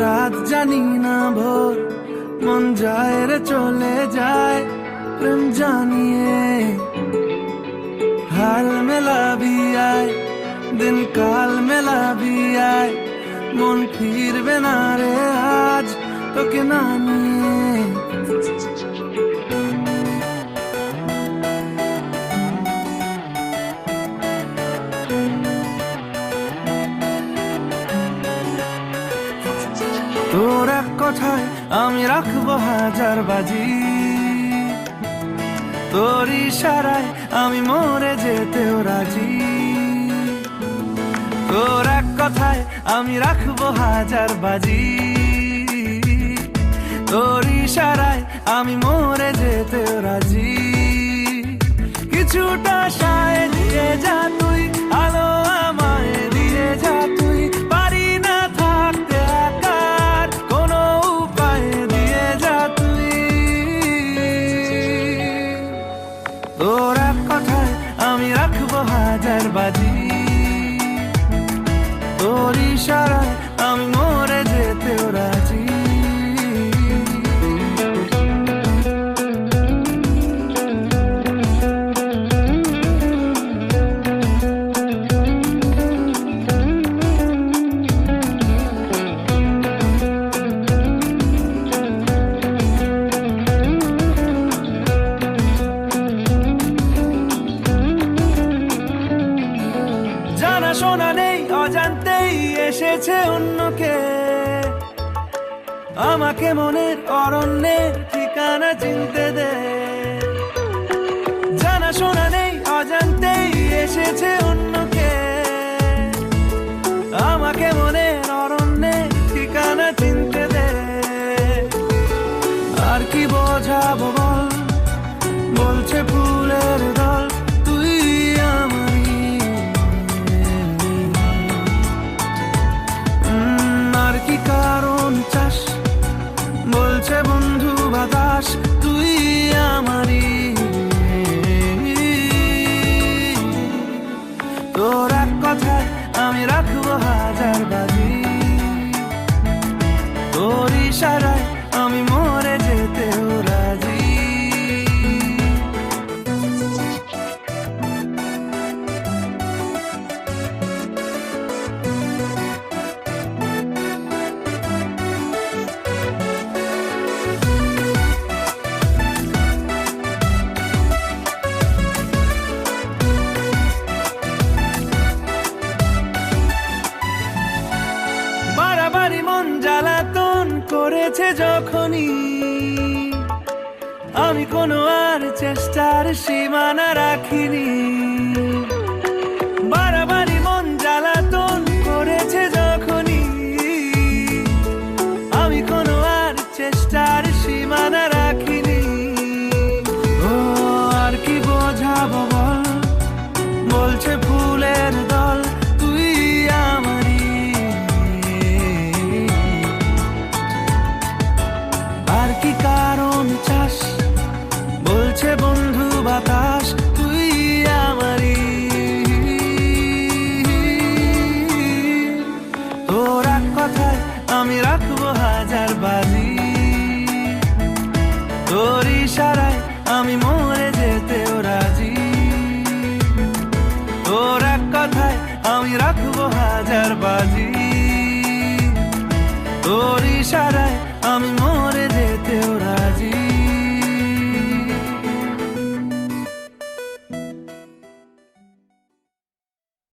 রাত জানি না ভোর, মন যায় রে চলে যায় প্রেম জানিয়ে। হাল মেলাবি আয়, দিন কাল মেলাবি আয়, মন ফিরবে না রে আজ তোকে না নিয়ে। তোর এক কথায় আমি রাখবো হাজার বাজি, তোর ইশারায় আমি মরে যেতেও রাজি। তোর এক কথায় আমি রাখবো হাজার বাজি, তোর ইশারায় আমি মরে যেতেও রাজি। কিছুটা সায় দিয়ে যা তুই, আলো আমায় দিয়ে যা তুই, পারি না থাকতে একার কোনো উপায় দিয়ে যা তুই। তোর এক কথায় আমি রাখবো হাজার বাজি, তোর ইশারায় আমি মরে যেতেও রাজি। জানা শোনা নেই, অজান্তেই এসেছে অন্যকে, আমাকে মনের অরণ্যের ঠিকানা চিনতে দে। জানা শোনা নেই, অজান্তেই এসেছে অন্যকে, আমাকে মনের অরণ্যের ঠিকানা চিনতে দে। আর কি বোঝাবো বল, বলছে ফুলের দল তুই আমারই। আর কি কারণ চাস, বলছে বন্ধু বাতাস তুই আমারই। তোর এক কথায় আমি রাখবো হাজার বাজি, তোর ইশারায় আমি মরে যেতেও রাজি। বাড়াবাড়ি মন জ্বালাতন করেছে যখনই, আমি কোনো আর চেষ্টার সীমানা রাখিনি। বাড়াবাড়ি মন জ্বালাতন করেছে যখনই, আমি কোনো আর চেষ্টার সীমানা রাখিনি। ও আর কি বোঝাবো বল, বলছে ফুলের দল তুই আমারই। আর কি কারণ চাস, বলছে বন্ধু বাতাস তুই আমারই। তোর এক কথায় আমি রাখবো হাজার বাজি, তোর ইশারায় আমি মরে যেতেও রাজি। তোর এক কথায় আমি রাখবো হাজার বাজি, তোর ইশারায় আমি